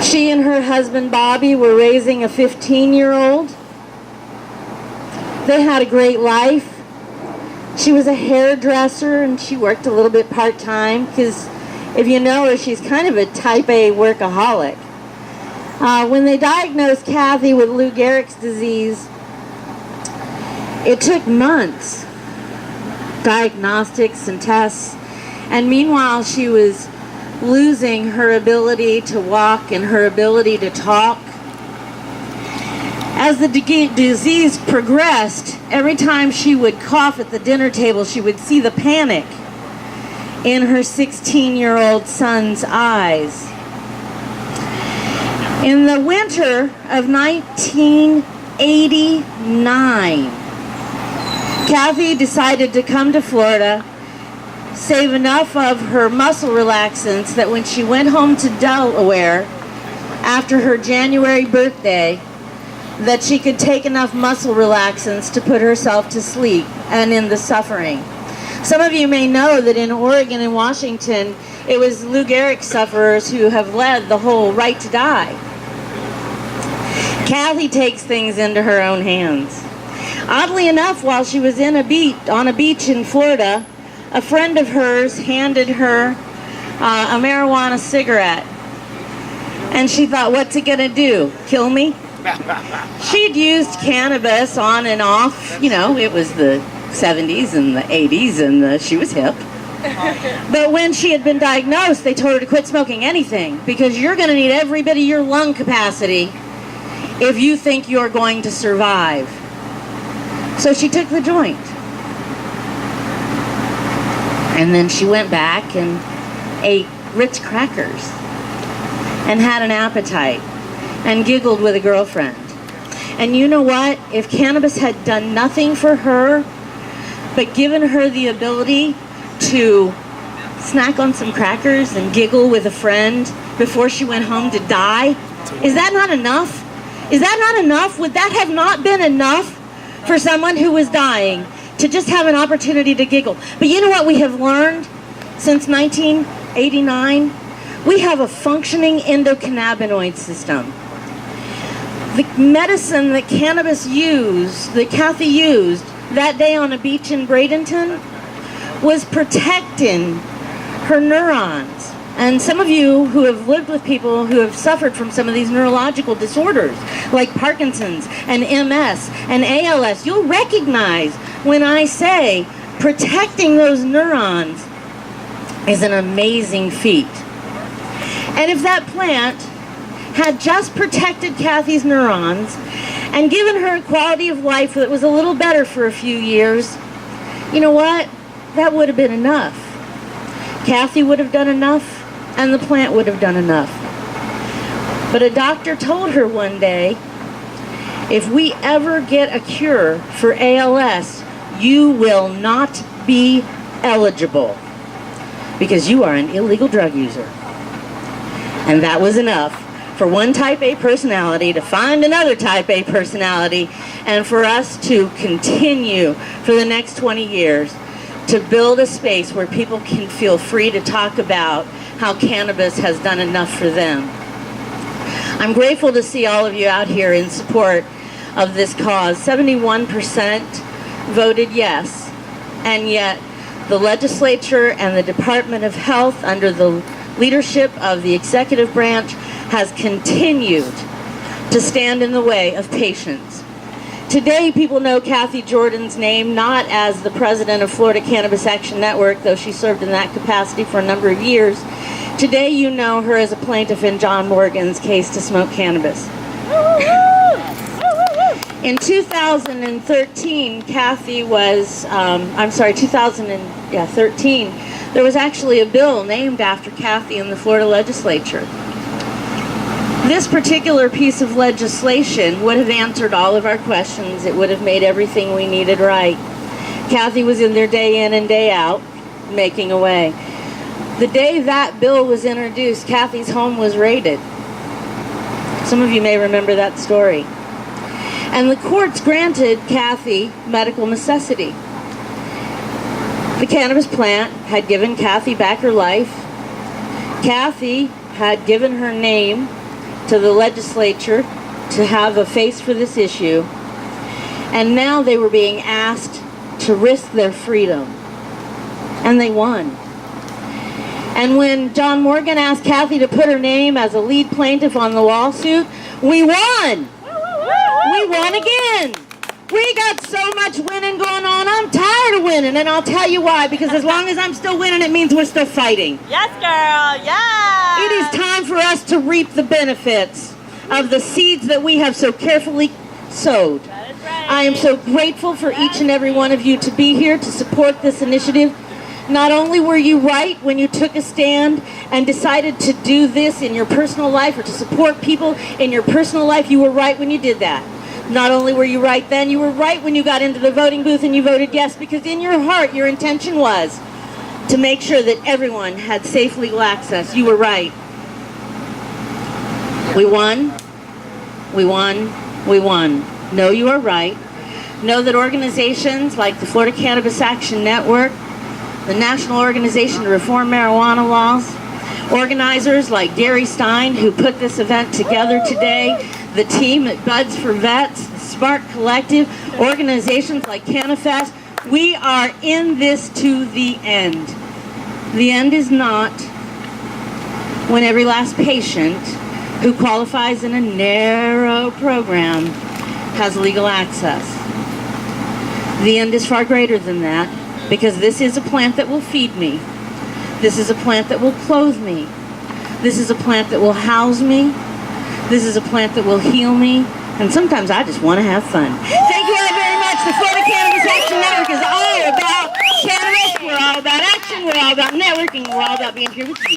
She and her husband Bobby were raising a 15-year-old. They had a great life. She was a hairdresser and she worked a little bit part-time because if you know her, she's kind of a type A workaholic. When they diagnosed Cathy with Lou Gehrig's disease, it took months, diagnostics and tests, and meanwhile she was losing her ability to walk and her ability to talk. As the disease progressed, every time she would cough at the dinner table, she would see the panic in her 16-year-old son's eyes. In the winter of 1989, Cathy decided to come to Florida, save enough of her muscle relaxants that when she went home to Delaware after her January birthday, that she could take enough muscle relaxants to put herself to sleep and end the suffering. Some of you may know that in Oregon and Washington, it was Lou Gehrig sufferers who have led the whole right to die. Cathy takes things into her own hands. Oddly enough, while she was on a beach in Florida, a friend of hers handed her a marijuana cigarette. And she thought, what's it gonna do? Kill me? She'd used cannabis on and off. You know, it was the 70s and the 80s and she was hip. But when she had been diagnosed, they told her to quit smoking anything because you're gonna need every bit of your lung capacity if you think you're going to survive. So she took the joint. And then she went back and ate Ritz crackers and had an appetite and giggled with a girlfriend. And you know what? If cannabis had done nothing for her but given her the ability to snack on some crackers and giggle with a friend before she went home to die, is that not enough? Is that not enough? Would that have not been enough for someone who was dying to just have an opportunity to giggle? But you know what we have learned since 1989? We have a functioning endocannabinoid system. The medicine that that Cathy used that day on a beach in Bradenton was protecting her neurons. And some of you who have lived with people who have suffered from some of these neurological disorders, like Parkinson's and MS and ALS, you'll recognize when I say protecting those neurons is an amazing feat. And if that plant had just protected Cathy's neurons and given her a quality of life that was a little better for a few years, you know what? That would have been enough. Cathy would have done enough, and the plant would have done enough. But a doctor told her one day, if we ever get a cure for ALS, you will not be eligible because you are an illegal drug user. And that was enough for one type A personality to find another type A personality and for us to continue for the next 20 years to build a space where people can feel free to talk about how cannabis has done enough for them. I'm grateful to see all of you out here in support of this cause. 71% voted yes, and yet the legislature and the Department of Health under the leadership of the executive branch has continued to stand in the way of patients. Today, people know Cathy Jordan's name not as the president of Florida Cannabis Action Network, though she served in that capacity for a number of years. Today, you know her as a plaintiff in John Morgan's case to smoke cannabis. In 2013, 2013, there was actually a bill named after Cathy in the Florida legislature. This particular piece of legislation would have answered all of our questions. It would have made everything we needed right. Cathy was in there day in and day out, making a way. The day that bill was introduced, Cathy's home was raided. Some of you may remember that story. And the courts granted Cathy medical necessity. The cannabis plant had given Cathy back her life. Cathy had given her name to the legislature to have a face for this issue, and now they were being asked to risk their freedom, and they won. And when John Morgan asked Cathy to put her name as a lead plaintiff on the lawsuit, we won! We won again! We got so much winning going on. I'm tired of winning, and I'll tell you why. Because as long as I'm still winning, it means we're still fighting. Yes, girl. Yes. It is time for us to reap the benefits of the seeds that we have so carefully sowed. That is right. I am so grateful for each and every one of you to be here to support this initiative. Not only were you right when you took a stand and decided to do this in your personal life or to support people in your personal life, you were right when you did that. Not only were you right then, you were right when you got into the voting booth and you voted yes, because in your heart, your intention was to make sure that everyone had safe legal access. You were right. We won. We won. We won. Know you are right. Know that organizations like the Florida Cannabis Action Network, the National Organization to Reform Marijuana Laws, organizers like Gary Stein, who put this event together today, the team at Buds for Vets, Smart Collective, organizations like Canifest, we are in this to the end. The end is not when every last patient who qualifies in a narrow program has legal access. The end is far greater than that, because this is a plant that will feed me. This is a plant that will clothe me. This is a plant that will house me. This is a plant that will heal me. And sometimes I just want to have fun. Thank you all very much. The Florida Cannabis Action Network is all about cannabis. We're all about action. We're all about networking. We're all about being here with you.